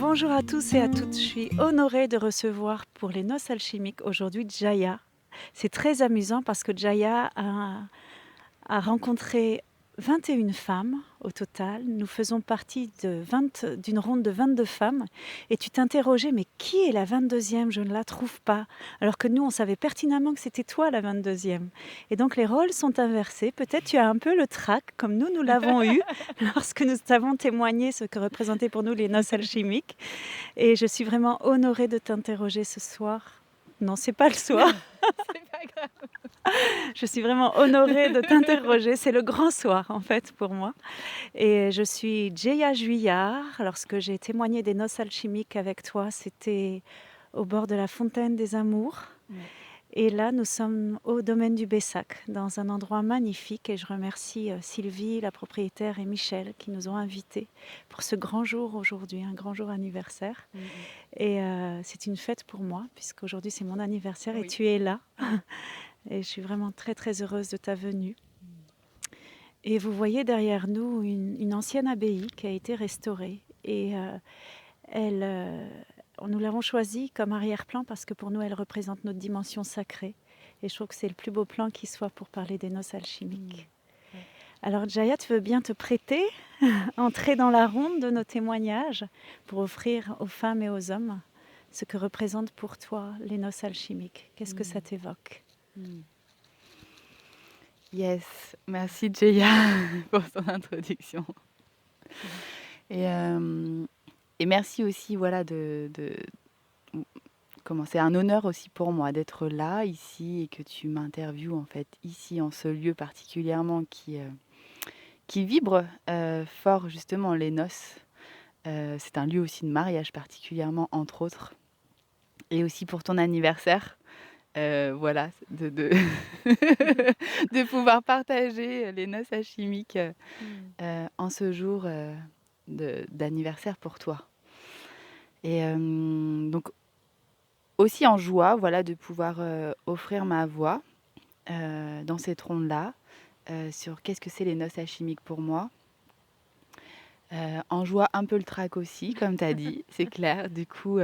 Bonjour à tous et à toutes, je suis honorée de recevoir pour les noces alchimiques aujourd'hui Jaya. C'est très amusant parce que Jaya a rencontré 21 femmes au total. Nous faisons partie d'une ronde de 22 femmes et tu t'interrogeais, mais qui est la 22e? Je ne la trouve pas. Alors que nous, on savait pertinemment que c'était toi la 22e. Et donc les rôles sont inversés. Peut-être tu as un peu le trac, comme nous l'avons eu lorsque nous avons témoigné ce que représentaient pour nous les noces alchimiques. Et je suis vraiment honorée de t'interroger ce soir. Non, c'est pas le soir. C'est pas grave. Je suis vraiment honorée de t'interroger. C'est le grand soir, en fait, pour moi. Et je suis Jaya Juillard. Lorsque j'ai témoigné des noces alchimiques avec toi, c'était au bord de la fontaine des Amours. Ouais. Et là, nous sommes au domaine du Bessac, dans un endroit magnifique. Et je remercie Sylvie, la propriétaire, et Michel qui nous ont invités pour ce grand jour aujourd'hui, un grand jour anniversaire. Et c'est une fête pour moi, puisqu'aujourd'hui c'est mon anniversaire et tu es là. Et je suis vraiment très très heureuse de ta venue. Et vous voyez derrière nous une ancienne abbaye qui a été restaurée. Et nous l'avons choisie comme arrière-plan parce que pour nous elle représente notre dimension sacrée. Et je trouve que c'est le plus beau plan qui soit pour parler des noces alchimiques. Ouais. Alors Jaya, tu veux bien te prêter, entrer dans la ronde de nos témoignages pour offrir aux femmes et aux hommes ce que représentent pour toi les noces alchimiques. Qu'est-ce que ça t'évoque? Yes, merci Jaya pour ton introduction. Et merci aussi, voilà, comment c'est un honneur aussi pour moi d'être là, ici, et que tu m'interviewes en fait ici, en ce lieu particulièrement qui vibre fort justement les noces. C'est un lieu aussi de mariage particulièrement, entre autres. Et aussi pour ton anniversaire. Voilà, de pouvoir partager les noces alchimiques en ce jour d'anniversaire pour toi. Et donc aussi en joie, voilà, de pouvoir offrir ma voix dans cette ronde-là sur qu'est-ce que c'est les noces alchimiques pour moi. En joie, un peu le trac aussi, comme tu as dit, c'est clair. Du coup,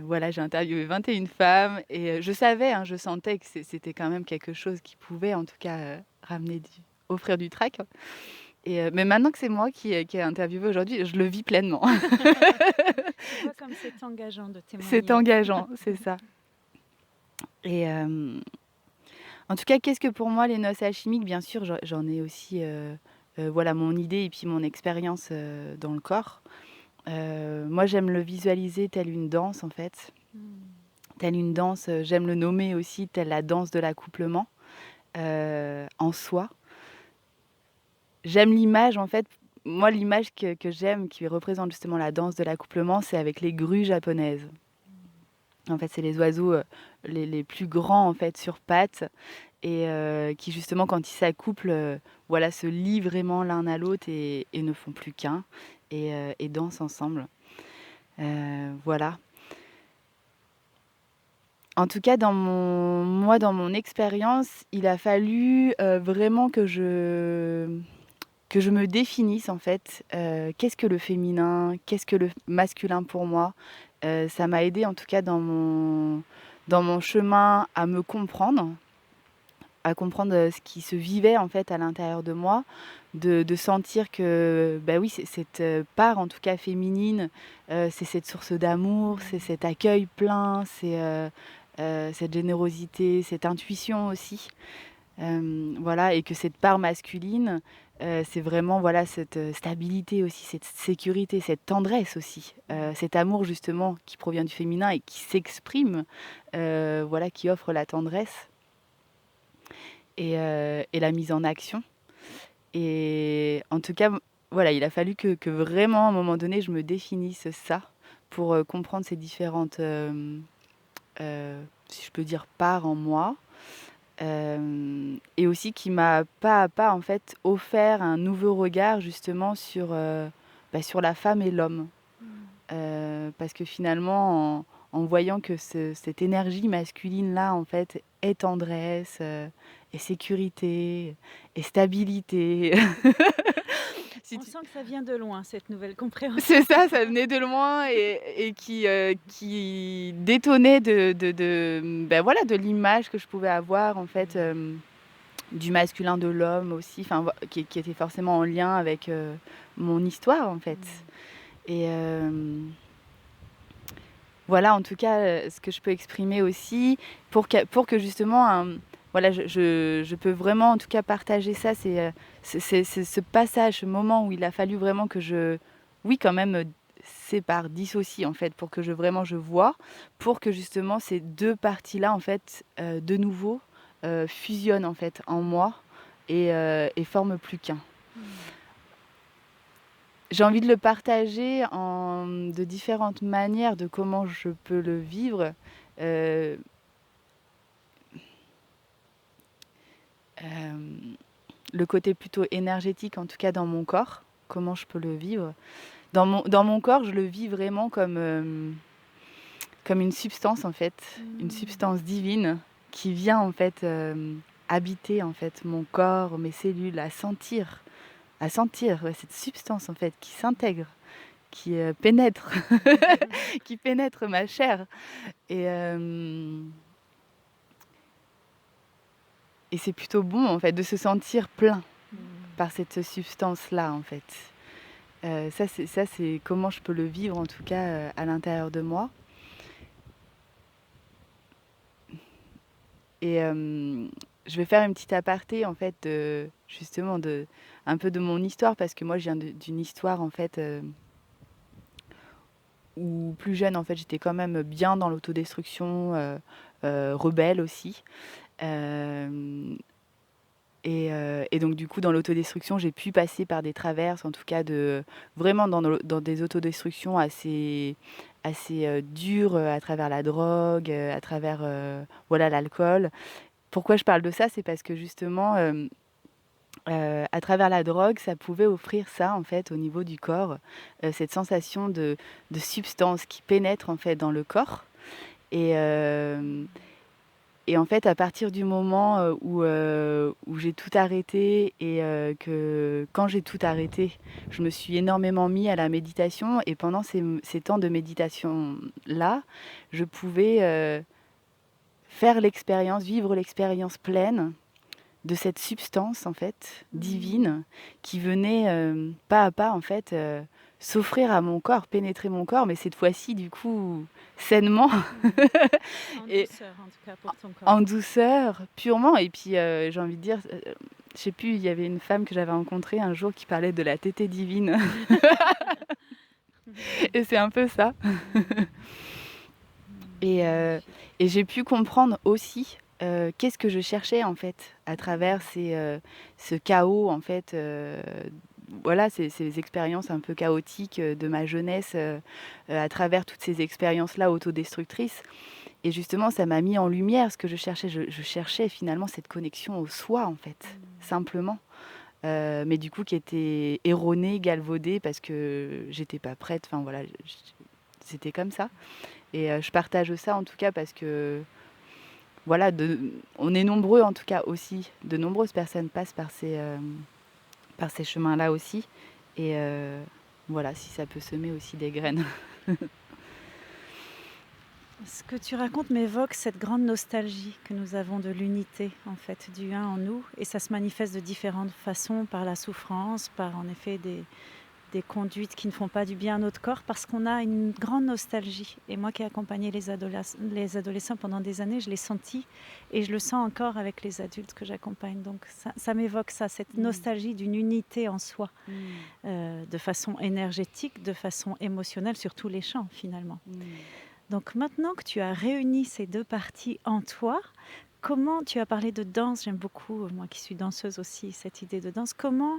voilà, j'ai interviewé 21 femmes et je savais, hein, je sentais que c'était quand même quelque chose qui pouvait en tout cas offrir du trac. Et mais maintenant que c'est moi qui ai interviewé aujourd'hui, je le vis pleinement. Tu vois comme c'est engageant de C'est témoigner. engageant, c'est ça. Et en tout cas, qu'est-ce que pour moi les noces alchimiques? Bien sûr, j'en ai aussi voilà, mon idée et puis mon expérience dans le corps. Moi, j'aime le visualiser tel une danse en fait. Telle une danse, j'aime le nommer aussi, telle la danse de l'accouplement en soi. J'aime l'image en fait, moi l'image que j'aime, qui représente justement la danse de l'accouplement, c'est avec les grues japonaises. En fait, c'est les oiseaux les plus grands en fait sur pattes et qui justement quand ils s'accouplent, voilà, se lient vraiment l'un à l'autre et ne font plus qu'un et dansent ensemble. Voilà. En tout cas, dans mon expérience, il a fallu vraiment que je me définisse en fait. Qu'est-ce que le féminin? Qu'est-ce que le masculin pour moi? Ça m'a aidé en tout cas dans mon chemin à comprendre ce qui se vivait en fait à l'intérieur de moi, de sentir que bah oui, c'est cette part en tout cas féminine, c'est cette source d'amour, c'est cet accueil plein, c'est cette générosité, cette intuition aussi. Voilà, et que cette part masculine, c'est vraiment voilà, cette stabilité aussi, cette sécurité, cette tendresse aussi, cet amour justement qui provient du féminin et qui s'exprime, voilà, qui offre la tendresse et la mise en action. Et en tout cas, voilà, il a fallu que vraiment à un moment donné, je me définisse ça pour comprendre ces différentes, si je peux dire, parts en moi. Et aussi qui m'a pas à pas en fait offert un nouveau regard justement sur la femme et l'homme. Parce que finalement en voyant que cette énergie masculine là en fait est tendresse, est sécurité, est stabilité. si On tu sent que ça vient de loin, cette nouvelle compréhension. c'est ça venait de loin et qui détonnait voilà, de l'image que je pouvais avoir en fait, du masculin, de l'homme aussi, enfin voi qui était forcément en lien avec, mon histoire en fait et voilà, en tout cas, ce que je peux exprimer aussi pour que justement, voilà, je peux vraiment, en tout cas, partager ça. C'est ce passage, ce moment où il a fallu vraiment que oui, quand même, sépare, dissocie, en fait, pour que je vois, pour que justement ces 2 parties-là, en fait, de nouveau, fusionnent, en fait, en moi et forment plus qu'un. J'ai envie de le partager de différentes manières de comment je peux le vivre. Heu, hem, le côté plutôt énergétique, en tout cas dans mon corps, comment je peux le vivre. Dans mon corps, je le vis vraiment comme une substance, en fait, une substance divine qui vient, en fait, habiter, en fait, mon corps, mes cellules, à sentir, ouais, cette substance, en fait, qui s'intègre, qui, pénètre, qui pénètre ma chair. Et et c'est plutôt bon, en fait, de se sentir plein par cette substance-là, en fait. Ça, c'est comment je peux le vivre, en tout cas, à l'intérieur de moi. Et je vais faire une petite aparté, en fait, justement, un peu de mon histoire, parce que moi, je viens d'une histoire, en fait, où plus jeune, en fait, j'étais quand même bien dans l'autodestruction, rebelle aussi. Hem et donc du coup, dans l'autodestruction, j'ai pu passer par des traverses, en tout cas vraiment dans des autodestructions assez, dures, à travers la drogue, à travers, voilà, l'alcool. Pourquoi je parle de ça? C'est parce que justement, à travers la drogue, ça pouvait offrir ça, en fait, au niveau du corps, cette sensation de substance qui pénètre, en fait, dans le corps et hem et en fait, à partir du moment, où j'ai tout arrêté et que quand j'ai tout arrêté, je me suis énormément mis à la méditation et pendant ces temps de méditation-là, je pouvais, vivre l'expérience pleine de cette substance, en fait, divine qui venait, pas à pas, en fait, s'offrir à mon corps, pénétrer mon corps, mais cette fois-ci, du coup, sainement En et douceur, en tout cas, pour ton corps. en douceur, purement et puis, j'ai envie de dire, je sais plus, il y avait une femme que j'avais rencontrée un jour qui parlait de la tétée divine et c'est un peu ça et j'ai pu comprendre aussi, qu'est-ce que je cherchais, en fait, à travers ce chaos, en fait, voilà, ces expériences un peu chaotiques, de ma jeunesse, à travers toutes ces expériences-là autodestructrices. Et justement, ça m'a mis en lumière ce que je cherchais. Je cherchais finalement cette connexion au soi, en fait, simplement. Mais du coup, qui était erronée, galvaudée, parce que j'étais pas prête. Enfin voilà, c'était comme ça. Et je partage ça en tout cas parce que voilà, on est nombreux en tout cas aussi. De nombreuses personnes passent par ces chemins-là aussi. Et voilà, si ça peut semer aussi des graines. Ce que tu racontes m'évoque cette grande nostalgie que nous avons de l'unité, en fait, du un en nous. Et ça se manifeste de différentes façons, par la souffrance, par en effet des conduites qui ne font pas du bien à notre corps, parce qu'on a une grande nostalgie. Et moi qui ai accompagné les adolescents pendant des années, je l'ai senti et je le sens encore avec les adultes que j'accompagne. Donc ça m'évoque ça, cette nostalgie d'une unité en soi, de façon énergétique, de façon émotionnelle, sur tous les champs finalement. Donc maintenant que tu as réuni ces 2 parties en toi, comment tu as parlé de danse, j'aime beaucoup, moi qui suis danseuse aussi, cette idée de danse. Comment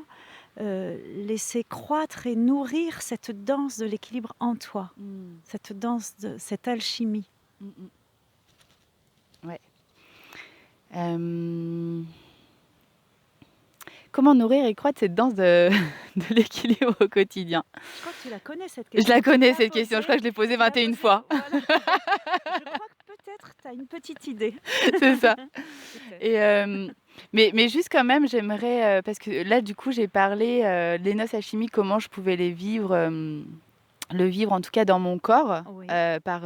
laisser croître et nourrir cette danse de l'équilibre en toi, cette danse, cette alchimie? Ouais. Comment nourrir et croître cette danse de l'équilibre au quotidien? Je crois que tu la connais cette Je question. la Tu connais l'as cette question, je crois que je l'ai posée tu l'as 21 posée, fois. voilà. Je crois que peut-être tu as une petite idée. C'est ça. Peut-être. Et Mais juste quand même, j'aimerais, parce que là, du coup, j'ai parlé, les noces alchimiques, comment je pouvais les vivre, le vivre en tout cas dans mon corps, Oui. par,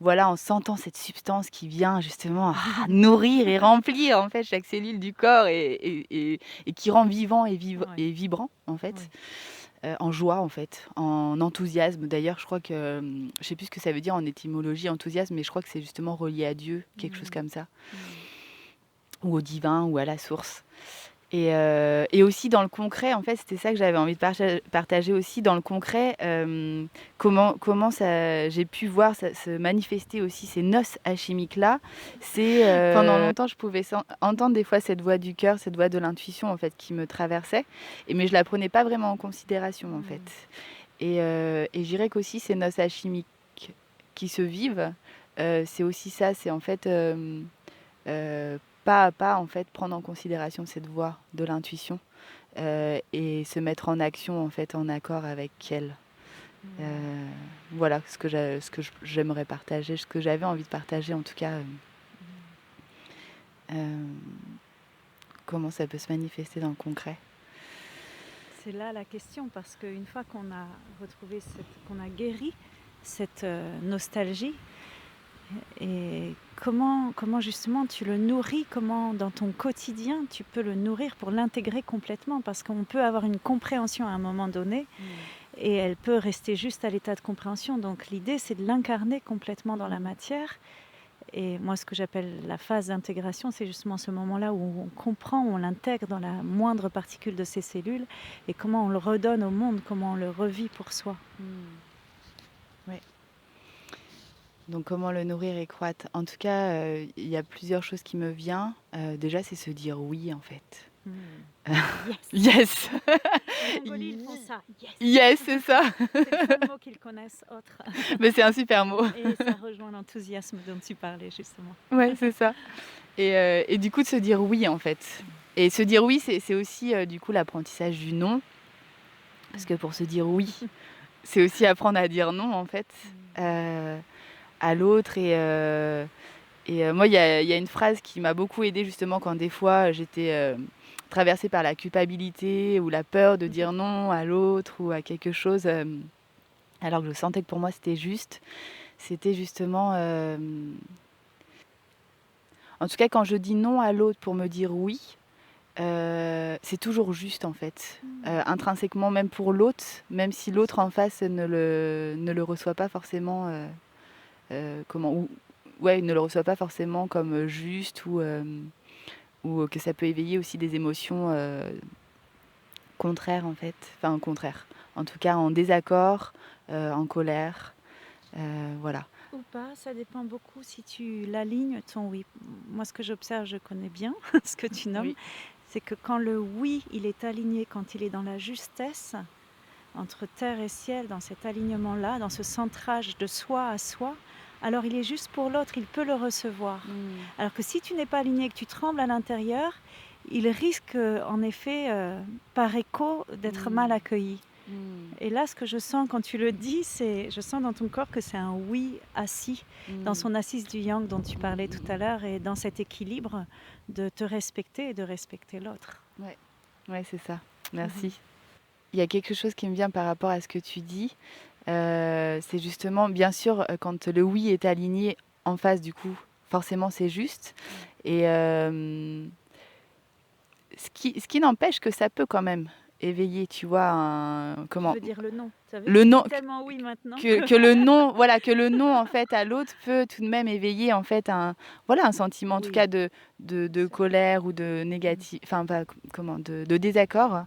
voilà, en sentant cette substance qui vient justement, nourrir et remplir en fait chaque cellule du corps et qui rend vivant Ouais, et vibrant en fait, oui. en joie en fait, en enthousiasme. D'ailleurs, je crois que, je sais plus ce que ça veut dire en étymologie enthousiasme, mais je crois que c'est justement relié à Dieu, quelque chose Mmh. comme ça, Mmh. ou au divin ou à la source. Et aussi dans le concret, en fait, c'était ça que j'avais envie de partager aussi dans le concret, comment ça j'ai pu voir ça se manifester aussi ces noces alchimiques-là. C'est, pendant longtemps, je pouvais entendre des fois cette voix du cœur, cette voix de l'intuition, en fait, qui me traversait mais je la prenais pas vraiment en considération, en fait. Mmh. Et je dirais qu'aussi ces noces alchimiques qui se vivent, c'est aussi ça, c'est en fait, pas à pas, en fait, prendre en considération cette voix de l'intuition, et se mettre en action, en fait, en accord avec elle. Mmh. Heu, voilà j'aimerais partager, ce que j'avais envie de partager en tout cas, Mmh. hem, comment ça peut se manifester dans le concret. C'est là la question parce qu'une fois qu'on a retrouvé qu'on a guéri cette, nostalgie et comment justement tu le nourris? Comment dans ton quotidien tu peux le nourrir pour l'intégrer complètement? Parce qu'on peut avoir une compréhension à un moment donné et elle peut rester juste à l'état de compréhension. Donc l'idée, c'est de l'incarner complètement dans la matière. Et moi, ce que j'appelle la phase d'intégration, c'est justement ce moment-là où on comprend, où on l'intègre dans la moindre particule de ses cellules et comment on le redonne au monde, comment on le revit pour soi. Ouais. Donc comment le nourrir et croître? En tout cas, il y a plusieurs choses qui me vient. Déjà, c'est se dire «oui» en fait. Yes! Yes! En Mongolie, ils Ye font ça. Yes! yes, c'est ça! C'est le seul mot qu'ils connaissent autre. Mais c'est un super mot. Et ça rejoint l'enthousiasme dont tu parlais justement. Ouais, c'est ça. Et du coup, de se dire «oui» en fait. Et se dire «oui», c'est aussi, du coup, l'apprentissage du «non». Parce que pour se dire «oui», c'est aussi apprendre à dire «non» en fait, heu, à l'autre moi, il y a une phrase qui m'a beaucoup aidée justement quand des fois j'étais, traversée par la culpabilité ou la peur de dire non à l'autre ou à quelque chose, alors que je sentais que pour moi c'était juste. C'était justement, en tout cas quand je dis non à l'autre pour me dire oui, c'est toujours juste en fait. Intrinsèquement même pour l'autre, même si l'autre en face ne le reçoit pas forcément, comment ou ouais, ne le reçoit pas forcément comme, juste ou que ça peut éveiller aussi des émotions, contraires en fait, enfin contraires, en tout cas en désaccord, en colère, voilà. Ou pas, ça dépend beaucoup si tu l'alignes ton oui. Moi, ce que j'observe, je connais bien ce que tu nommes, Oui. c'est que quand le oui, il est aligné, quand il est dans la justesse entre terre et ciel, dans cet alignement-là, dans ce centrage de soi à soi, alors il est juste pour l'autre, il peut le recevoir. Alors que si tu n'es pas aligné, que tu trembles à l'intérieur, il risque en effet, par écho, d'être mal accueilli. Et là, ce que je sens quand tu le dis, je sens dans ton corps que c'est un oui assis, dans son assise du yang dont tu parlais tout à l'heure, et dans cet équilibre de te respecter et de respecter l'autre. Ouais, ouais, c'est ça. Merci. Il y a quelque chose qui me vient par rapport à ce que tu dis, c'est justement, bien sûr, quand le oui est aligné en face, du coup, forcément c'est juste et ce qui n'empêche que ça peut quand même éveiller, tu vois, un Tu comment? veux dire le non. Ça veut Le tu dis non tellement oui maintenant que le non, voilà, que le non, en fait, à l'autre peut tout de même éveiller, en fait, un sentiment, en tout Oui, cas, de c'est vrai. colère ou de négatif enfin, pas comment? De désaccord.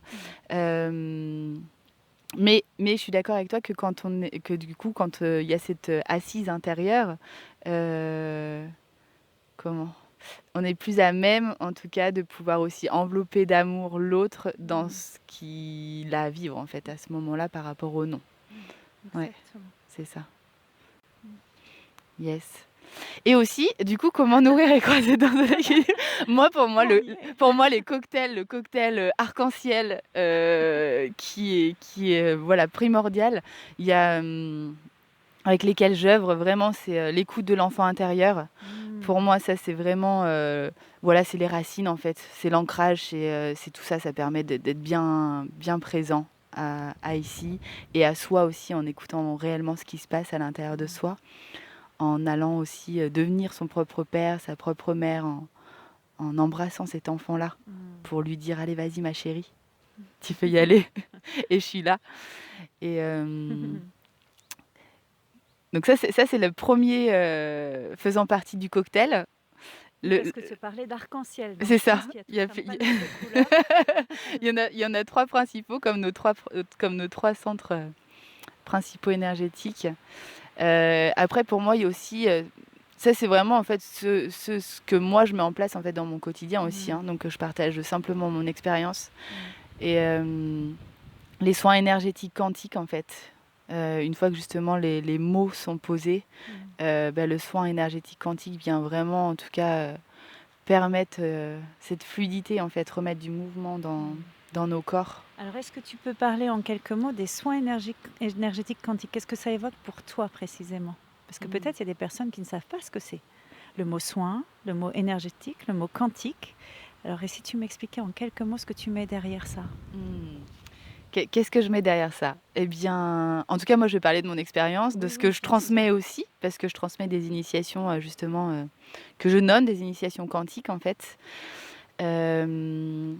Hem, mais je suis d'accord avec toi que quand on est que du coup, quand, il y a cette, assise intérieure, heu, comment? On est plus à même, en tout cas, de pouvoir aussi envelopper d'amour l'autre dans ce qu'il a à vivre, en fait, à ce moment-là, par rapport au non. Ouais, Exactement. c'est ça. Yes. Et aussi, du coup, comment nourrir et croiser dans un équilibre? Moi, On y est. pour moi, le cocktail, arc-en-ciel, qui est, voilà, primordial. Il y a, avec lesquels j'œuvre vraiment, c'est l'écoute de l'enfant intérieur. Pour Mmh. moi, ça, c'est vraiment, voilà, c'est les racines, en fait. C'est l'ancrage, c'est tout ça. Ça permet d'être bien présent à ici et à soi aussi, en écoutant réellement ce qui se passe à l'intérieur de Mmh. soi, en allant aussi, devenir son propre père, sa propre mère, en embrassant cet enfant-là Mmh. pour lui dire: «Allez, vas-y ma chérie, tu peux y aller et je suis là» et donc ça c'est le premier faisant partie du cocktail. Oui, Le parce que tu parlais d'arc-en-ciel, donc C'est je ça, pense qu'il y a il tout y a un p palette de couleurs. il y en a 3 principaux comme nos 3 centres, principaux énergétiques. Après pour moi, il y a aussi, ça c'est vraiment en fait ce que moi je mets en place en fait dans mon quotidien aussi, Mmh. hein, donc je partage simplement mon expérience Mmh. et les soins énergétiques quantiques en fait. Une fois que justement les mots sont posés, Mmh. le soin énergétique quantique vient vraiment en tout cas, permettre, cette fluidité en fait, remettre du mouvement Mmh. dans nos corps. Alors, est-ce que tu peux parler en quelques mots des soins énergétiques quantiques? Qu'est-ce que ça évoque pour toi précisément? Parce que Mmh. peut-être il y a des personnes qui ne savent pas ce que c'est. Le mot soin, le mot énergétique, le mot quantique. Alors, et si tu m'expliquais en quelques mots ce que tu mets derrière ça? Mmh. Qu'est-ce que je mets derrière ça? Eh bien, en tout cas, moi, je vais parler de mon expérience, de Oui, ce que oui, je bien sûr. transmets aussi, parce que je transmets des initiations, justement, que je nomme des initiations quantiques, en fait. Hem,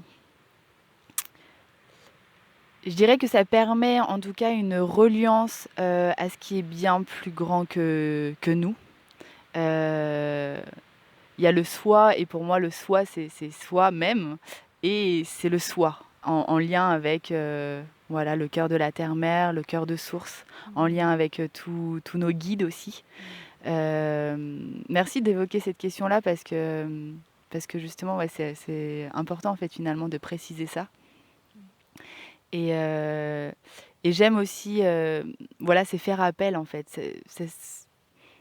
je dirais que ça permet, en tout cas, une reliance, à ce qui est bien plus grand que nous. Heu, il y a le soi et pour moi, le soi, c'est soi-même et c'est le soi en lien avec, voilà, le cœur de la terre-mère, le cœur de source, en lien Mmh. avec, tous nos guides aussi. Mmh. Merci d'évoquer cette question-là parce que justement, ouais, c'est important, en fait, finalement, de préciser ça et j'aime aussi, voilà, c'est faire appel, en fait.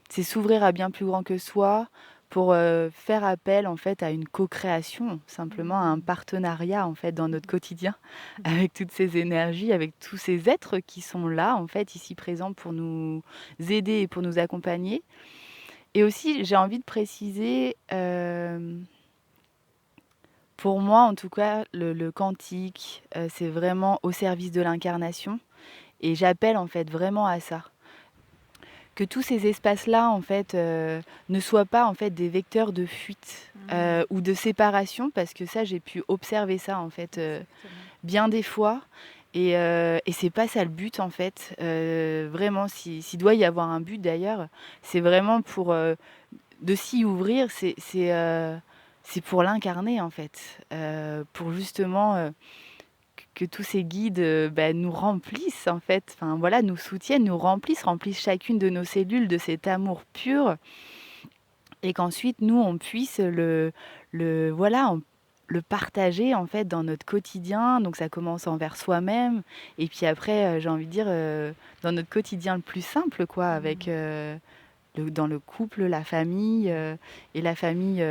C'est s'ouvrir à bien plus grand que soi pour, faire appel, en fait, à une co-création, simplement à un Mmh. partenariat, en fait, dans notre quotidien Mmh. avec toutes ces énergies, avec tous ces êtres qui sont là, en fait, ici présents pour nous aider et pour nous accompagner et aussi, j'ai envie de préciser, pour moi, en tout cas, le quantique, c'est vraiment au service de l'incarnation et j'appelle, en fait, vraiment à ça. Que tous ces espaces-là, en fait, ne soient pas, en fait, des vecteurs de fuite, Mmh. ou de séparation parce que ça, j'ai pu observer ça, en fait, Exactement. bien des fois et c'est pas ça le but, en fait. Vraiment, s'il doit y avoir un but d'ailleurs, c'est vraiment pour, de s'y ouvrir, c'est pour l'incarner, en fait, pour justement, que tous ces guides, nous remplissent en fait, enfin voilà, nous soutiennent, nous remplissent chacune de nos cellules de cet amour pur et qu'ensuite nous on puisse le voilà, le partager en fait dans notre quotidien. Donc ça commence envers soi-même et puis après, j'ai envie de dire, dans notre quotidien le plus simple quoi, avec, Mmh. dans le couple, la famille, et la famille,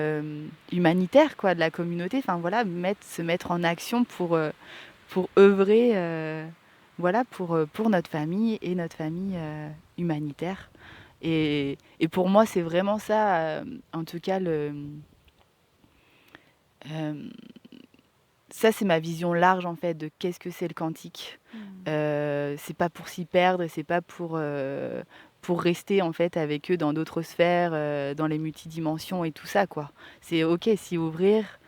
humanitaire quoi, de la communauté. Enfin voilà, se mettre en action pour œuvrer, voilà, pour notre famille et notre famille, humanitaire et pour moi, c'est vraiment ça, en tout cas hem, ça, c'est ma vision large, en fait, de qu'est-ce que c'est le quantique. Mmh. C'est pas pour s'y perdre et c'est pas pour rester, en fait, avec eux dans d'autres sphères, dans les multidimensions et tout ça, quoi. C'est OK, s'y ouvrir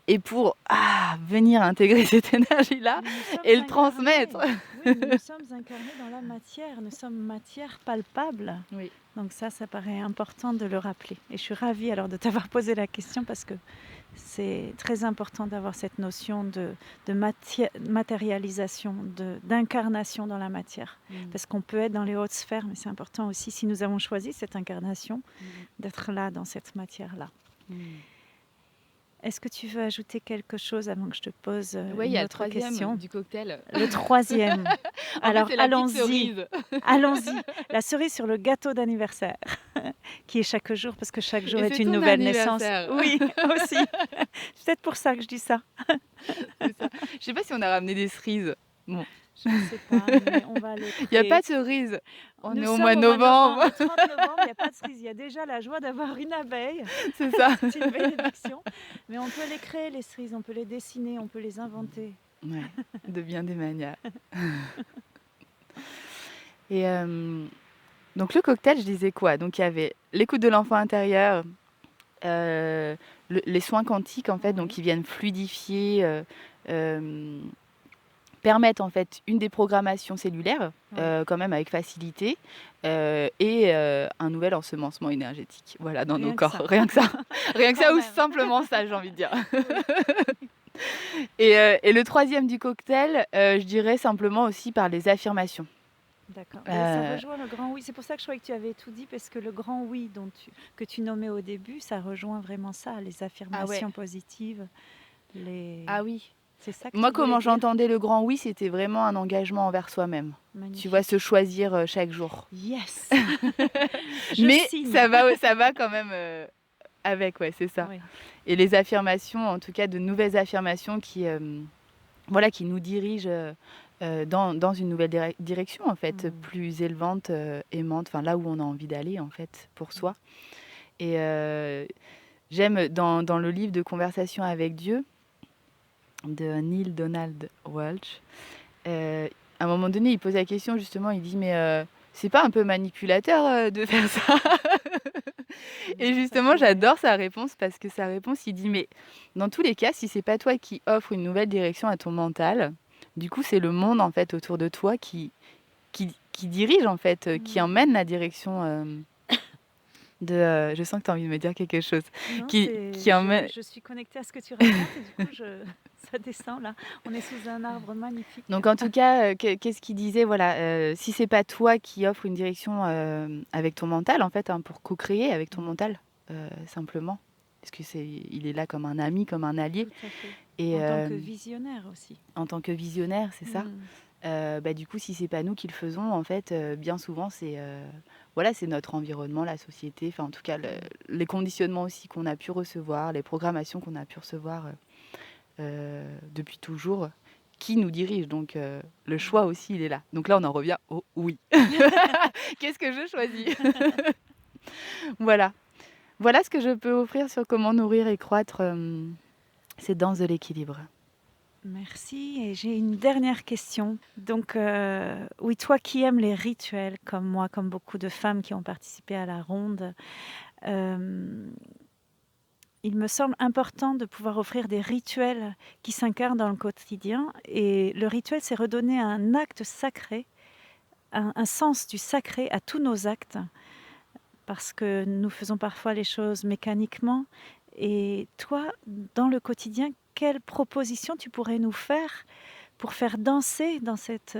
et pour, venir intégrer cette énergie-là Mais nous sommes et le transmettre. incarnés. Oui, mais nous sommes incarnés dans la matière. Nous sommes matière palpable. Oui. Donc ça paraît important de le rappeler. Et je suis ravie alors de t'avoir posé la question parce que c'est très important d'avoir cette notion de matérialisation, d'incarnation dans la matière. Mmh. Parce qu'on peut être dans les hautes sphères, mais c'est important aussi, si nous avons choisi cette incarnation, Mmh d'être là, dans cette matière-là. mh. Est-ce que tu veux ajouter quelque chose avant que je te pose Ouais, il y une a le autre 3e question? du cocktail. Le troisième. En fait, Alors c'est la petite allons-y, cerise allons-y. La cerise sur le gâteau d'anniversaire, qui est chaque jour, parce que chaque jour et est c'est une ton nouvelle naissance. anniversaire. Oui, aussi. C'est peut-être pour ça que je dis ça. C'est ça. Je sais pas si on a ramené des cerises. Bon, Je ne sais pas, mais on va les il y a pas créer. de cerise. On Nous est au sommes mois de au mois de novembre, novembre, le 30 novembre, il y a pas de cerise. Il y a déjà la joie d'avoir une abeille. c'est ça. C'est une bénédiction. Mais on peut les créer, les cerises, on peut les dessiner, on peut les inventer. Ouais, de bien des manières. Et donc le cocktail, je disais quoi? Donc il y avait l'écoute de l'enfant intérieur, les soins quantiques en fait, donc Oui, qui viennent fluidifier, hem, permettent en fait une déprogrammation cellulaire, oui, quand même avec facilité, et un nouvel ensemencement énergétique, voilà, dans nos rien que corps. ça. Rien que ça. Rien que Quand ça ou même. simplement ça, j'ai envie de dire. Oui, Et le troisième du cocktail, je dirais simplement aussi par les affirmations. d'accord. Ben, ça Heu, rejoint le grand oui. C'est pour ça que je croyais que tu avais tout dit, parce que le grand oui que tu nommais au début, ça rejoint vraiment ça, les ah ouais, affirmations positives. Les... ah oui. C'est ça que Moi, tu voulais comment dire? j'entendais le grand oui, c'était vraiment un engagement envers soi-même. Tu vois, se Magnifique. choisir, chaque jour. Yes. Je Mais signe. ça va quand même, avec, ouais, c'est ça. Oui. Et les affirmations, en tout cas de nouvelles affirmations qui, voilà, qui nous dirigent, dans une nouvelle direction, en fait, Mm. plus élevante, aimante, enfin là où on a envie d'aller, en fait, pour soi. Et j'aime dans le livre de Conversation avec Dieu de Neil Donald Walsh, à un moment donné, il pose la question justement, il dit: «Mais, c'est pas un peu manipulateur, de faire ça?» Et Oui, ça justement, pourrait. j'adore sa réponse parce que sa réponse, il dit: «Mais dans tous les cas, si c'est pas toi qui offre une nouvelle direction à ton mental, du coup, c'est le monde, en fait, autour de toi qui dirige, en fait, qui Mm. emmène la direction, je sens que tu as envie de me dire quelque chose. Non, Qui emmène je suis connectée à ce que tu racontes et du coup, ça descend là. On est sous un arbre magnifique. donc en tout cas, qu'est-ce qu'il disait? Voilà, si c'est pas toi qui offre une direction, avec ton mental, en fait, hein, pour co-créer avec ton Mm. mental, simplement. Parce que il est là comme un ami, comme un allié Tout à fait. et En tant que visionnaire aussi. en tant que visionnaire, c'est ça. Mm. Bah, du coup, si c'est pas nous qui le faisons, en fait, bien souvent, voilà, c'est notre environnement, la société, enfin, en tout cas, les conditionnements aussi qu'on a pu recevoir, les programmations qu'on a pu recevoir, depuis toujours, qui nous dirige. Donc, le choix aussi, il est là. Donc là, on en revient au oui. Qu'est-ce que je choisis? Voilà. Voilà ce que je peux offrir sur comment nourrir et croître, ces danses de l'équilibre. Merci. Et j'ai une dernière question. Donc, oui, toi qui aimes les rituels, comme moi, comme beaucoup de femmes qui ont participé à la ronde, euh, il me semble important de pouvoir offrir des rituels qui s'incarnent dans le quotidien. Et le rituel, c'est redonner un acte sacré, un sens du sacré à tous nos actes, parce que nous faisons parfois les choses mécaniquement. Et toi, dans le quotidien, quelle proposition tu pourrais nous faire pour faire danser dans cet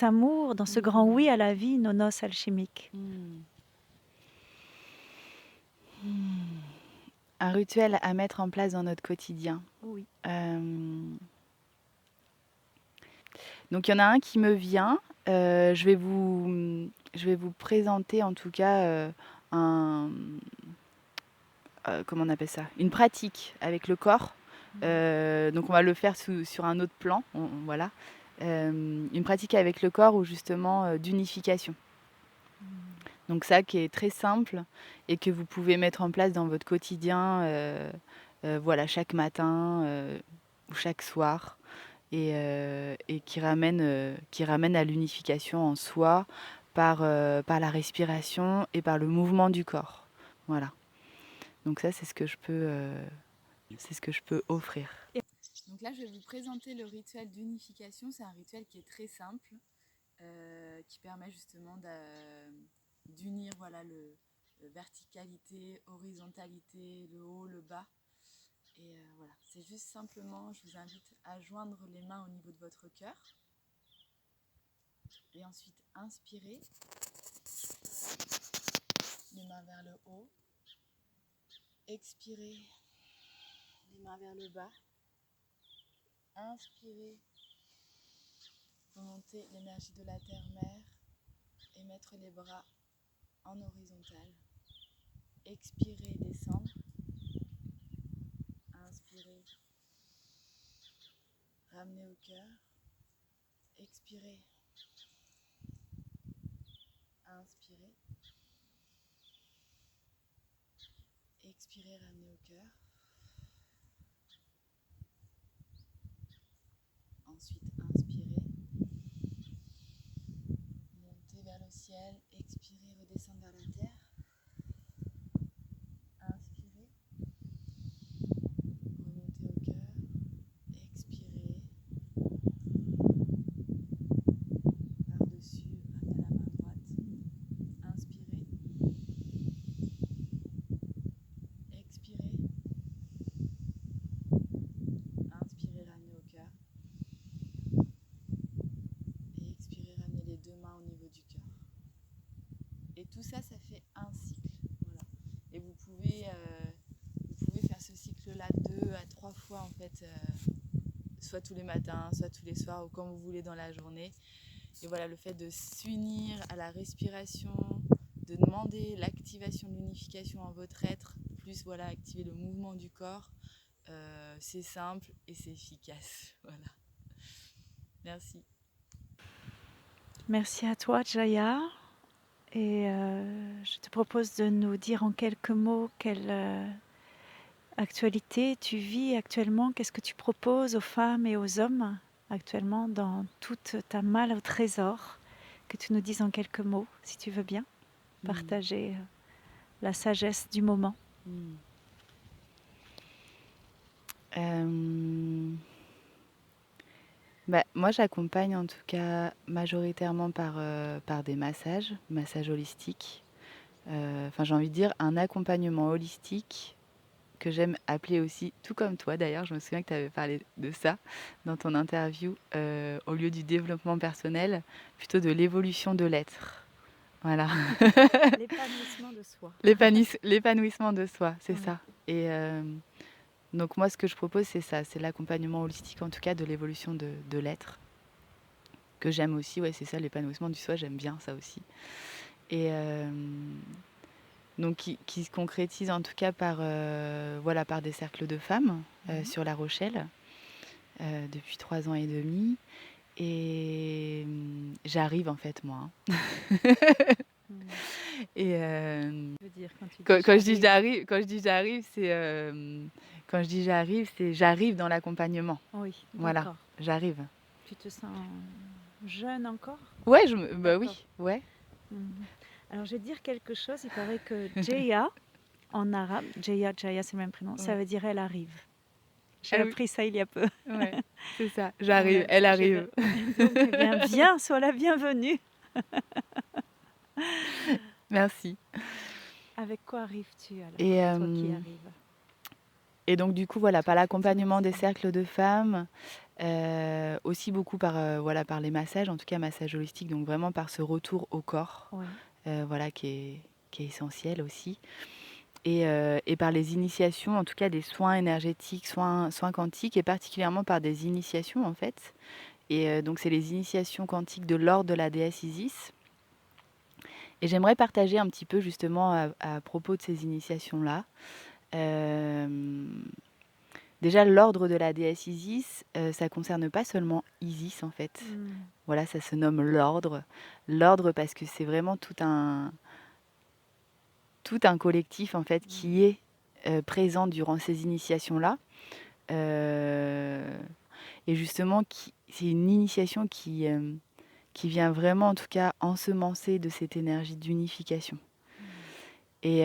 amour, dans ce grand oui Mmh. à la vie, nos noces alchimiques? Mmh. Mmh. Un rituel à mettre en place dans notre quotidien. Oui. Donc il y en a un qui me vient. Je vais vous présenter en tout cas, un comment on appelle ça? Une pratique avec le corps. Donc on va le faire sur un autre plan, voilà. Une pratique avec le corps ou justement, d'unification. Donc ça qui est très simple et que vous pouvez mettre en place dans votre quotidien, voilà, chaque matin, ou chaque soir et qui ramène à l'unification en soi par la respiration et par le mouvement du corps. Voilà. Donc ça, c'est ce que je peux offrir. Donc là, je vais vous présenter le rituel d'unification. C'est un rituel qui est très simple, qui permet justement d'unir voilà, verticalité, horizontalité, le haut, le bas. Et voilà, c'est juste simplement, je vous invite à joindre les mains au niveau de votre cœur. Et ensuite, inspirez, les mains vers le haut. Expirez, les mains vers le bas. Inspirez, remonter l'énergie de la terre-mère et mettre les bras en horizontal. Expirez, descendre. Inspirez, ramenez au cœur. expirez. Inspirez. Expirez, ramenez au cœur. Ensuite, inspirez. Montez vers le ciel. Expirez, redescendre vers la terre. Inspirez. Remontez au cœur. Expirez. Par-dessus, ramenez la main droite. Inspirez. Expirez. Inspirez, ramenez au cœur. Et expirez, ramenez les deux mains au niveau du cœur. Et tout ça, ça fait un cycle. Voilà. Et vous pouvez faire ce cycle-là 2 à 3 fois en fait, soit tous les matins, soit tous les soirs ou quand vous voulez dans la journée. Et voilà, le fait de s'unir à la respiration, de demander l'activation de l'unification en votre être, plus voilà, activer le mouvement du corps, c'est simple et c'est efficace. Voilà. Merci. Merci à toi, Jaya. Et je te propose de nous dire en quelques mots quelle actualité tu vis actuellement. Qu'est-ce que tu proposes aux femmes et aux hommes actuellement dans toute ta malle au trésor. Que tu nous dises en quelques mots, si tu veux bien, partager la sagesse du moment. Moi, j'accompagne en tout cas majoritairement par des massages holistiques. J'ai envie de dire un accompagnement holistique que j'aime appeler aussi, tout comme toi d'ailleurs, je me souviens que tu avais parlé de ça dans ton interview, au lieu du développement personnel, plutôt de l'évolution de l'être. Voilà. L'épanouissement de soi. L'épanouissement de soi, c'est Oui. ça. Et donc moi, ce que je propose, c'est ça, c'est l'accompagnement holistique, en tout cas de l'évolution de l'être, que j'aime aussi, ouais, c'est ça, l'épanouissement du soi, j'aime bien ça aussi. Et donc qui se concrétise en tout cas par des cercles de femmes sur La Rochelle depuis 3 ans et demi. Et j'arrive en fait moi. Et quand je dis j'arrive, c'est j'arrive dans l'accompagnement. Oui, voilà, d'accord. J'arrive. Tu te sens jeune encore? Ouais, oui, ouais. Alors je vais te dire quelque chose, il paraît que Jaya, en arabe, Jaya c'est le même prénom, ça veut dire elle arrive. J'ai appris ça il y a peu. Ouais, c'est ça, j'arrive, elle arrive. Donc viens, sois la bienvenue. Merci. Avec quoi arrives-tu alors, toi qui arrives? Et donc du coup, voilà, par l'accompagnement des cercles de femmes, aussi beaucoup par les massages, en tout cas massage holistique, donc vraiment par ce retour au corps, qui est essentiel aussi. Et par les initiations, en tout cas des soins énergétiques, soins quantiques, et particulièrement par des initiations en fait. Et donc c'est les initiations quantiques de l'ordre de la déesse Isis. Et j'aimerais partager un petit peu justement à propos de ces initiations-là. Déjà, l'ordre de la déesse Isis, ça concerne pas seulement Isis en fait. Voilà, ça se nomme l'ordre. L'ordre parce que c'est vraiment tout un collectif en fait qui est présent durant ces initiations-là. Et justement, c'est une initiation qui vient vraiment en tout cas ensemencer de cette énergie d'unification. Et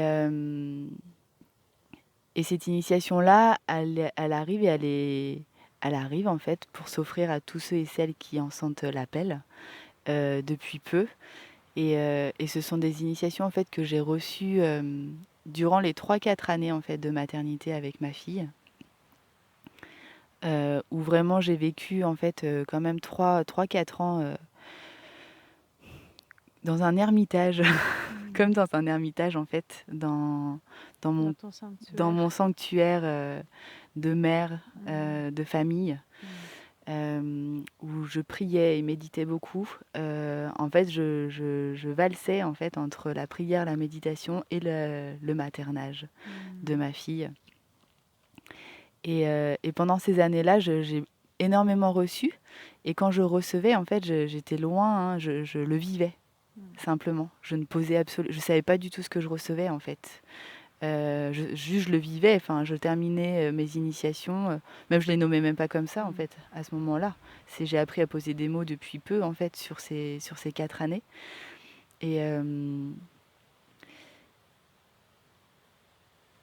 cette initiation-là, elle arrive elle arrive en fait pour s'offrir à tous ceux et celles qui en sentent l'appel depuis peu. Et ce sont des initiations en fait que j'ai reçues durant les 3-4 années en fait de maternité avec ma fille, où vraiment j'ai vécu en fait quand même 3-4 ans dans un ermitage, comme dans un ermitage en fait, dans mon sanctuaire de mère, de famille, où je priais et méditais beaucoup. En fait, je valsais en fait entre la prière, la méditation et le maternage de ma fille. Et pendant ces années-là, j'ai énormément reçu. Et quand je recevais, en fait, j'étais loin, hein, je le vivais, simplement. Je ne posais je savais pas du tout ce que je recevais, en fait. Juste, je le vivais, enfin, je terminais mes initiations, même je les nommais même pas comme ça, en fait, à ce moment-là. J'ai appris à poser des mots depuis peu, en fait, sur ces 4 années. Et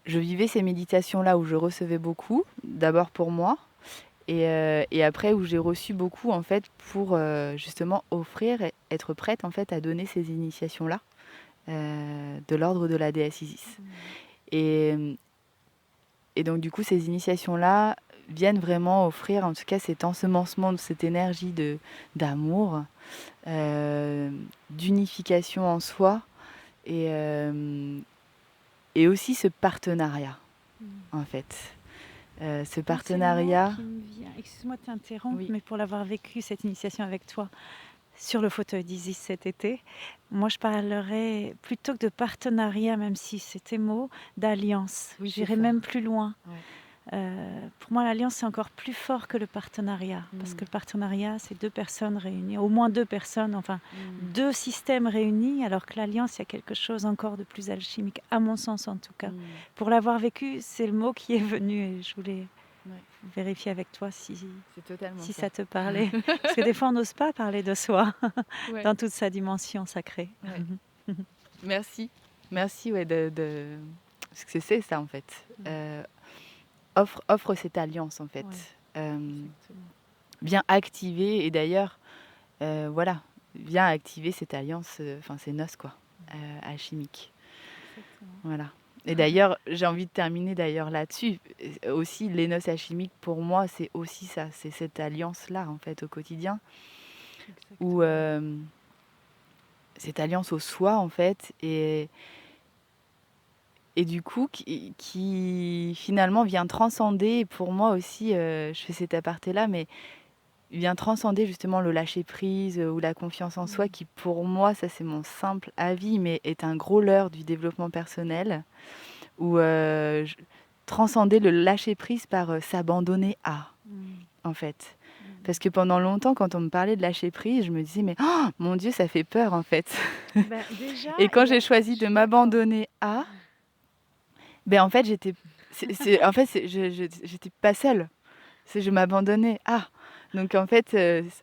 je vivais ces méditations-là où je recevais beaucoup, d'abord pour moi, et après où j'ai reçu beaucoup, en fait, pour justement offrir et être prête, en fait, à donner ces initiations-là, de l'ordre de la déesse Isis. Et, et donc, du coup, ces initiations-là viennent vraiment offrir, en tout cas, cet ensemencement de cette énergie d'amour, d'unification en soi, et, et aussi ce partenariat, en fait. Ce C'est le mot partenariat, qui me vient. Excuse-moi de t'interrompre, oui, mais pour l'avoir vécu, cette initiation avec toi sur le fauteuil d'Isis cet été, moi je parlerais plutôt que de partenariat, même si c'est tes mots, d'alliance. oui, c'est J'irais ça. même plus loin. Ouais. Pour moi, l'alliance, c'est encore plus fort que le partenariat. Parce que le partenariat, c'est 2 personnes réunies, au moins 2 personnes, enfin 2 systèmes réunis, alors que l'alliance, il y a quelque chose encore de plus alchimique, à mon sens en tout cas. Pour l'avoir vécu, c'est le mot qui est venu et je voulais vérifier avec toi si C'est totalement ça. ça te parlait. Parce que des fois, on n'ose pas parler de soi Ouais. dans toute sa dimension sacrée. Ouais. Merci. Merci, ouais, parce que c'est ça, en fait. Offre cette alliance, en fait. Viens activer, et d'ailleurs, voilà, viens activer cette alliance, enfin, ces noces, quoi, alchimiques. Voilà. Et d'ailleurs, j'ai envie de terminer d'ailleurs là-dessus. Aussi, les noces alchimiques, pour moi, c'est aussi ça. C'est cette alliance-là, en fait, au quotidien. Où cette alliance au soi, en fait, et du coup, qui finalement vient transcender, pour moi aussi, je fais cet aparté-là, mais vient transcender justement le lâcher-prise ou la confiance en soi, qui pour moi, ça c'est mon simple avis, mais est un gros leurre du développement personnel, où transcender le lâcher-prise par s'abandonner à, en fait. Parce que pendant longtemps, quand on me parlait de lâcher-prise, je me disais, mais oh, mon Dieu, ça fait peur, en fait. Ben, déjà, Et quand il y j'ai a, choisi je de suis d'accord. m'abandonner à, ben en fait, en fait, j'étais pas seule. Je m'abandonnais. Ah! Donc en fait,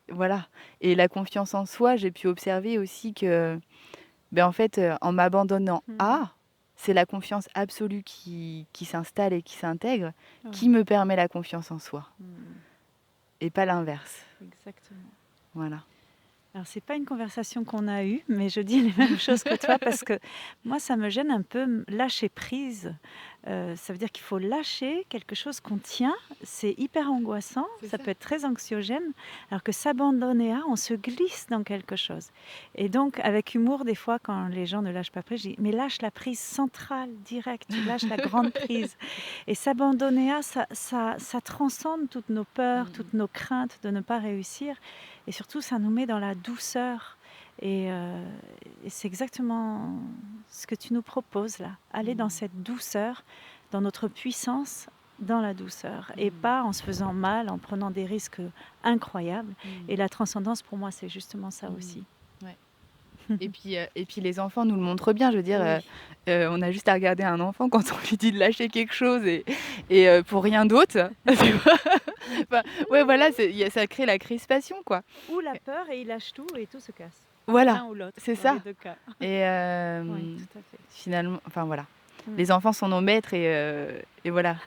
voilà. Et la confiance en soi, j'ai pu observer aussi que, ben en fait, en m'abandonnant à, c'est la confiance absolue qui s'installe et qui s'intègre, qui me permet la confiance en soi. Et pas l'inverse. Exactement. Voilà. Alors, c'est pas une conversation qu'on a eue, mais je dis les mêmes choses que toi parce que moi, ça me gêne un peu lâcher prise. Ça veut dire qu'il faut lâcher quelque chose qu'on tient. C'est hyper angoissant, ça peut être très anxiogène. Alors que s'abandonner à, on se glisse dans quelque chose. Et donc, avec humour, des fois, quand les gens ne lâchent pas prise, je dis mais lâche la prise centrale, directe, tu lâches la grande prise. Et s'abandonner à, ça transcende toutes nos peurs, toutes nos craintes de ne pas réussir. Et surtout, ça nous met dans la douceur. Et c'est exactement ce que tu nous proposes là. Aller dans cette douceur, dans notre puissance, dans la douceur. Et pas en se faisant mal, en prenant des risques incroyables. Et la transcendance, pour moi, c'est justement ça aussi. Et puis les enfants nous le montrent bien. Je veux dire, on a juste à regarder un enfant quand on lui dit de lâcher quelque chose et pour rien d'autre. Enfin, ouais, voilà, ça crée la crispation, quoi. Ou la peur et il lâche tout et tout se casse. Voilà, L'un ou l'autre, c'est dans ça. les deux cas. Et Oui, tout à fait. finalement, enfin voilà. Les enfants sont nos maîtres et voilà.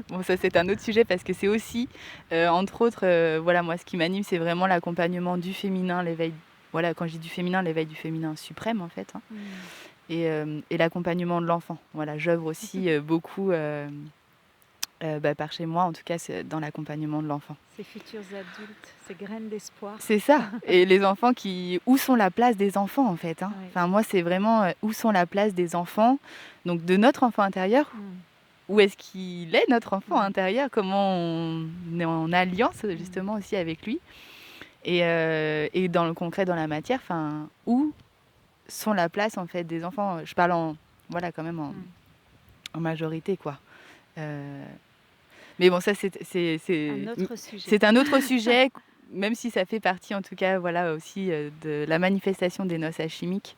Bon, ça c'est un autre sujet parce que c'est aussi, entre autres, voilà, moi ce qui m'anime, c'est vraiment l'accompagnement du féminin, l'éveil. Voilà, quand je dis du féminin, l'éveil du féminin suprême en fait, hein. Et l'accompagnement de l'enfant. Voilà, j'œuvre aussi beaucoup, par chez moi, en tout cas, c'est dans l'accompagnement de l'enfant. Ces futurs adultes, ces graines d'espoir. C'est ça. Et les enfants où sont la place des enfants en fait, hein. Oui. Enfin, moi, c'est vraiment où sont la place des enfants, donc de notre enfant intérieur. Où est-ce qu'il est, notre enfant intérieur? Comment on est en alliance justement aussi avec lui? Et dans le concret, dans la matière, enfin, où sont la place en fait des enfants? Je parle voilà, quand même en majorité, quoi. Mais bon, ça, Un autre sujet. c'est un autre sujet, même si ça fait partie, en tout cas, voilà, aussi de la manifestation des noces alchimiques,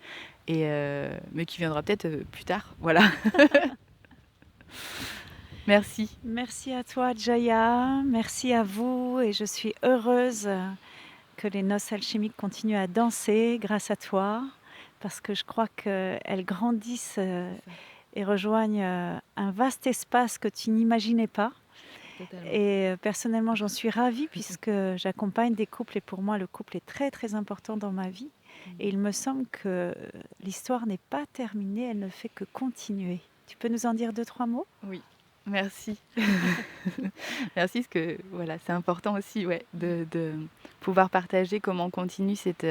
mais qui viendra peut-être plus tard. Voilà. Merci. Merci à toi, Jaya. Merci à vous. Et je suis heureuse que les noces alchimiques continuent à danser grâce à toi, parce que je crois qu'elles grandissent et rejoignent un vaste espace que tu n'imaginais pas. Totalement. Et personnellement, j'en suis ravie puisque j'accompagne des couples et pour moi, le couple est très très important dans ma vie. Et il me semble que l'histoire n'est pas terminée, elle ne fait que continuer. Tu peux nous en dire 2-3 mots ? Oui. Merci. Merci, parce que voilà, c'est important aussi, ouais, de pouvoir partager comment on continue cette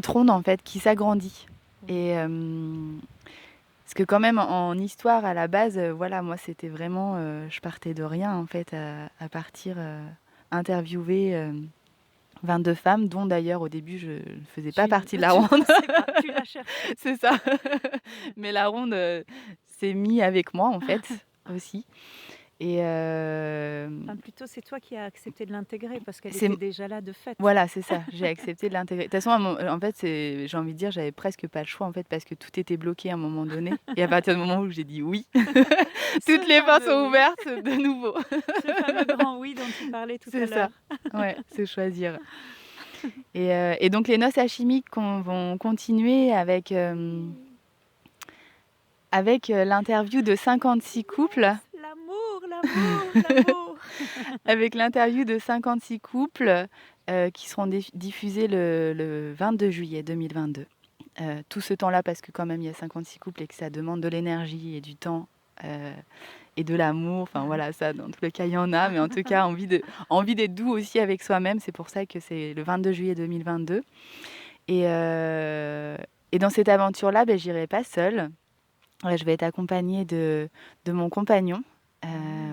ronde en fait qui s'agrandit. Et parce que quand même en histoire à la base, voilà, moi c'était vraiment, je partais de rien en fait à partir interviewer 22 femmes, dont d'ailleurs au début je ne faisais pas partie de la ronde. Tu l'as cherché. C'est ça. Mais la ronde s'est mise avec moi en fait aussi. Et Enfin, plutôt, c'est toi qui as accepté de l'intégrer parce qu'elle c'est était déjà là de fait. voilà, c'est ça. J'ai accepté de l'intégrer. De toute façon, en fait, j'ai envie de dire, j'avais presque pas le choix en fait parce que tout était bloqué à un moment donné. Et à partir du moment où j'ai dit oui, toutes les portes sont ouvertes de nouveau. Ce fameux grand oui dont tu parlais tout à C'est ça. l'heure. Ouais, c'est choisir. Et donc les noces alchimiques vont continuer avec l'interview de 56 couples. L'amour. Avec l'interview de 56 couples qui seront diffusés le 22 juillet 2022. Tout ce temps-là, parce que quand même il y a 56 couples et que ça demande de l'énergie et du temps et de l'amour. Enfin voilà, ça, dans tous les cas, il y en a. Mais en tout cas, envie d'être doux aussi avec soi-même. C'est pour ça que c'est le 22 juillet 2022. Et dans cette aventure-là, ben, j'irai pas seule. Je vais être accompagnée de mon compagnon.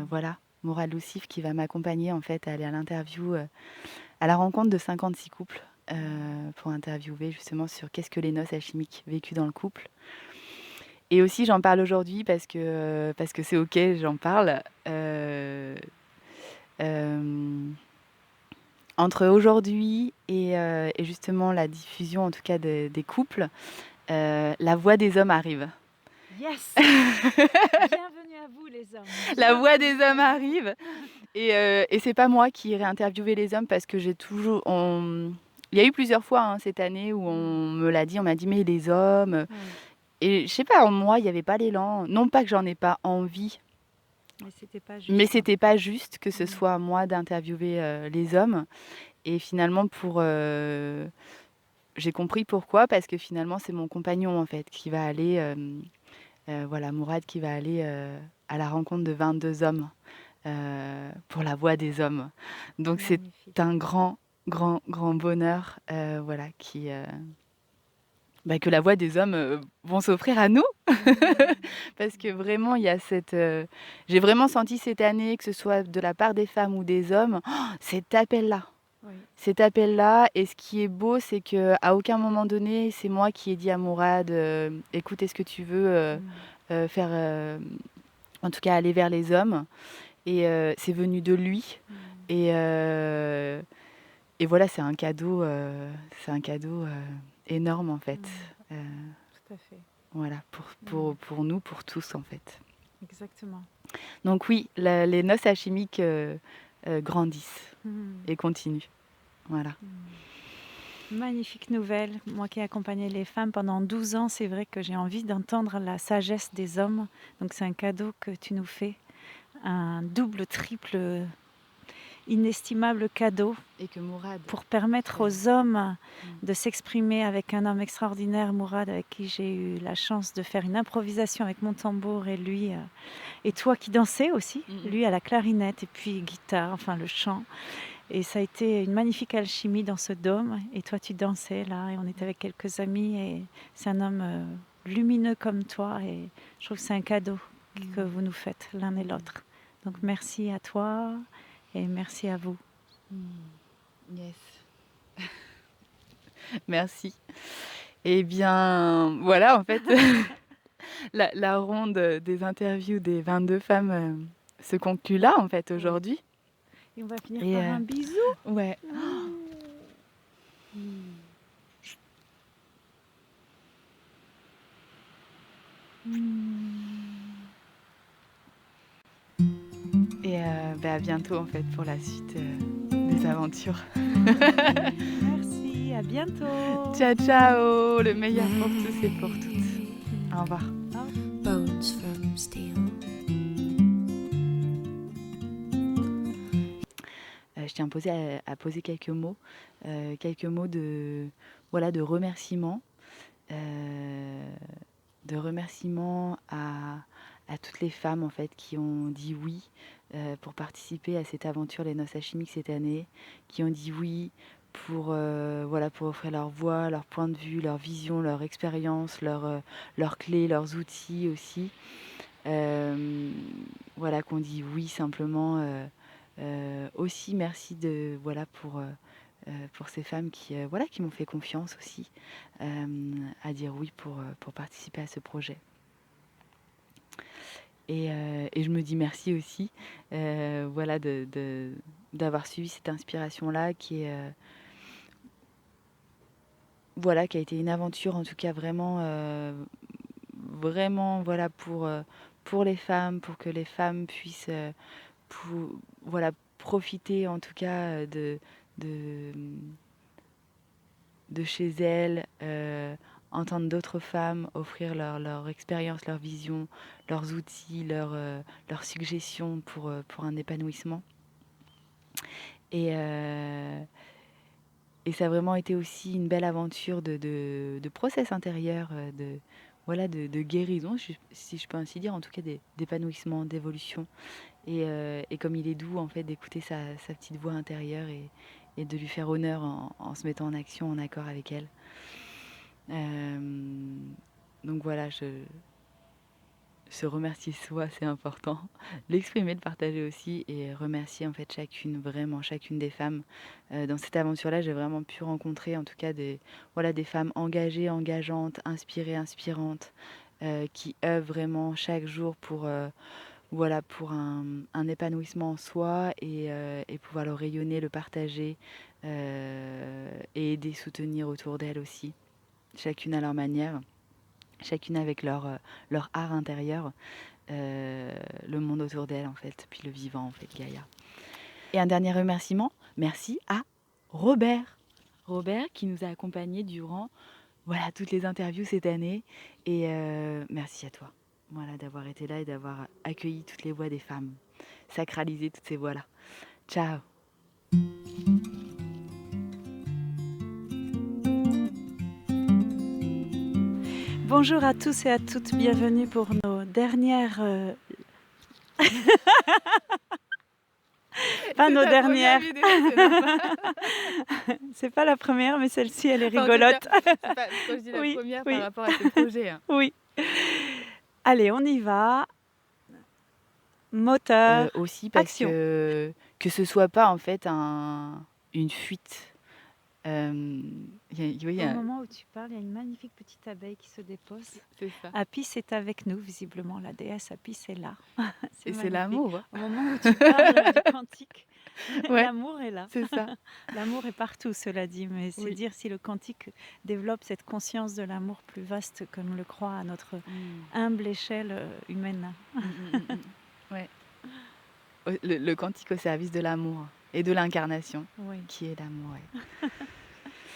Voilà, Mourad Loussif, qui va m'accompagner en fait à aller à l'interview, à la rencontre de 56 couples pour interviewer justement sur qu'est-ce que les noces alchimiques vécues dans le couple. Et aussi, j'en parle aujourd'hui parce que c'est OK, j'en parle. Entre aujourd'hui et justement la diffusion, en tout cas des couples, la voix des hommes arrive. Yes. Bienvenue à vous les hommes. La voix des hommes arrive. Et c'est pas moi qui irai interviewer les hommes parce que j'ai toujours... Il y a eu plusieurs fois cette année où on me l'a dit, on m'a dit mais les hommes... Et je sais pas, en moi, il n'y avait pas l'élan. Non pas que j'en ai pas envie, mais c'était pas juste que ce soit à moi d'interviewer les hommes. Et finalement, j'ai compris pourquoi, parce que finalement, c'est mon compagnon en fait qui va aller... voilà, Mourad qui va aller à la rencontre de 22 hommes pour la voix des hommes. Donc Magnifique. c'est un grand bonheur voilà, que la voix des hommes vont s'offrir à nous. Parce que vraiment, il y a j'ai vraiment senti cette année, que ce soit de la part des femmes ou des hommes, cet appel-là. Oui. Cet appel-là, et ce qui est beau, c'est qu'à aucun moment donné, c'est moi qui ai dit à Mourad, écoute, est-ce que tu veux faire, en tout cas aller vers les hommes, et c'est venu de lui. Et voilà, c'est un cadeau énorme en fait. Tout à fait. Voilà, pour nous, pour tous en fait. Exactement. Donc oui, les noces alchimiques grandissent et continuent. Voilà. Magnifique nouvelle. Moi qui ai accompagné les femmes pendant 12 ans, c'est vrai que j'ai envie d'entendre la sagesse des hommes. Donc c'est un cadeau que tu nous fais. Un double, triple, inestimable cadeau. Et que Mourad... Pour permettre aux hommes de s'exprimer avec un homme extraordinaire, Mourad, avec qui j'ai eu la chance de faire une improvisation avec mon tambour et lui, et toi qui dansais aussi, lui à la clarinette et puis guitare, enfin le chant. Et ça a été une magnifique alchimie dans ce dôme. Et toi, tu dansais là, et on était avec quelques amis. Et c'est un homme lumineux comme toi. Et je trouve que c'est un cadeau que vous nous faites l'un et l'autre. Donc merci à toi et merci à vous. Yes. Merci. Eh bien, voilà, en fait, la ronde des interviews des 22 femmes se conclut là, en fait, aujourd'hui. Et on va finir Et, par un bisou. Ouais. Et à bientôt, en fait, pour la suite des aventures. Merci, à bientôt. Ciao, ciao, le meilleur pour tous et pour toutes. Au revoir. Bones from steel. Je tiens à poser quelques mots de, voilà, de remerciements. De remerciements à toutes les femmes, en fait, qui ont dit oui pour participer à cette aventure Les Noces Alchimiques cette année, qui ont dit oui pour, voilà, pour offrir leur voix, leur point de vue, leur vision, leur expérience, leurs clés, leurs outils aussi. Voilà, qu'on dit oui simplement. Aussi, merci voilà, pour ces femmes voilà, qui m'ont fait confiance aussi à dire oui pour participer à ce projet. Et je me dis merci aussi voilà, d'avoir suivi cette inspiration-là voilà, qui a été une aventure, en tout cas vraiment, vraiment voilà, pour les femmes, pour que les femmes puissent voilà, profiter en tout cas de, de chez elles, entendre d'autres femmes offrir leur expérience, leur vision, leurs outils, leurs suggestions pour un épanouissement. Et ça a vraiment été aussi une belle aventure de process intérieur, voilà, de guérison, si je peux ainsi dire, en tout cas d'épanouissement, d'évolution. Et comme il est doux, en fait, d'écouter sa petite voix intérieure et de lui faire honneur en se mettant en action, en accord avec elle. Donc voilà, se remercier soi, c'est important. L'exprimer, le partager aussi et remercier en fait vraiment chacune des femmes. Dans cette aventure-là, j'ai vraiment pu rencontrer en tout cas voilà, des femmes engagées, engageantes, inspirées, inspirantes, qui œuvrent vraiment chaque jour voilà, pour un épanouissement en soi et pouvoir le rayonner, le partager et aider, soutenir autour d'elles aussi, chacune à leur manière. Chacune avec leur art intérieur, le monde autour d'elle en fait, puis le vivant en fait, Gaïa. Et un dernier remerciement, merci à Robert. Robert qui nous a accompagnés durant voilà, toutes les interviews cette année. Et merci à toi voilà, d'avoir été là et d'avoir accueilli toutes les voix des femmes, sacralisé toutes ces voix-là. Ciao. Bonjour à tous et à toutes, bienvenue pour nos dernières... Pas nos dernières. Vidéo, c'est pas la première, mais celle-ci, elle est enfin, rigolote. C'est pas, quand je dis la Oui, première oui. par rapport à ce projet. Hein. Oui. Allez, on y va. Moteur. Aussi parce action. que ce soit pas en fait une fuite. Au moment où tu parles, il y a une magnifique petite abeille qui se dépose. C'est ça. Apis est avec nous, visiblement. La déesse Apis est là. Et c'est l'amour. Hein. Au moment où tu parles du quantique, ouais. L'amour est là. C'est ça. L'amour est partout, cela dit. Mais c'est Oui. dire si le quantique développe cette conscience de l'amour plus vaste, comme le croit à notre humble échelle humaine. Ouais. Le quantique au service de l'amour et de l'incarnation, Oui. qui est l'amour. Ouais.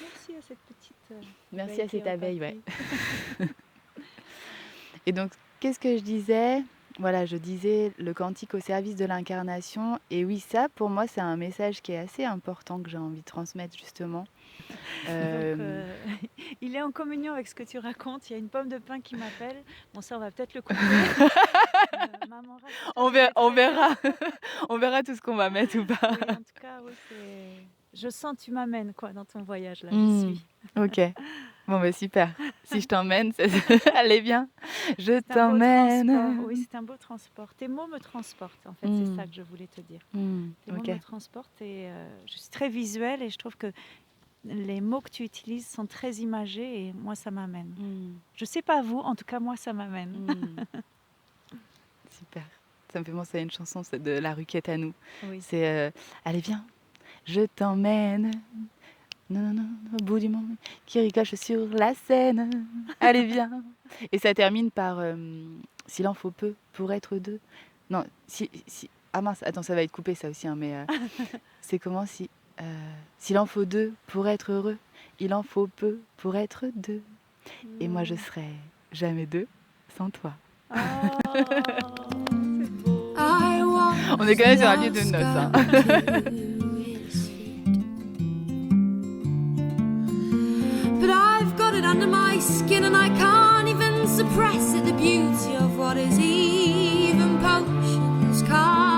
Merci à cette petite Merci à cette abeille, ouais. repatrie. Et donc, qu'est-ce que je disais ? Voilà, je disais le quantique au service de l'incarnation. Et oui, ça, pour moi, c'est un message qui est assez important que j'ai envie de transmettre, justement. Donc, il est en communion avec ce que tu racontes. Il y a une pomme de pin qui m'appelle. Bon, ça, on va peut-être le couper. Maman, on verra. On verra tout ce qu'on va mettre ou pas. Oui, en tout cas, oui, je sens que tu m'amènes quoi, dans ton voyage. Là, j'y suis. Ok. Bon, bah super. Si je t'emmène, allez bien. Je C'est un beau t'emmène. transport. Oui, c'est un beau transport. Tes mots me transportent, en fait. C'est ça que je voulais te dire. Tes mots me transportent et je suis très visuelle et je trouve que les mots que tu utilises sont très imagés et moi, ça m'amène. Je sais pas vous, en tout cas, moi, ça m'amène. Super. Ça me fait penser à une chanson, c'est de La rue qui est à nous. Oui. C'est allez viens, je t'emmène. Non, non, non, au bout du monde, qui ricoche sur la scène. Allez viens. Et ça termine par s'il en faut peu pour être deux. Non, si... Ah mince, attends, ça va être coupé ça aussi, hein, mais c'est comment si s'il en faut deux pour être heureux, il en faut peu pour être deux. Et moi je serai jamais deux sans toi. Oh, c'est beau. I want On est quand même sur un lieu de lost noces, hein. down to his feet. But I've got it under my skin and I can't even suppress it. The beauty of what is even potions can't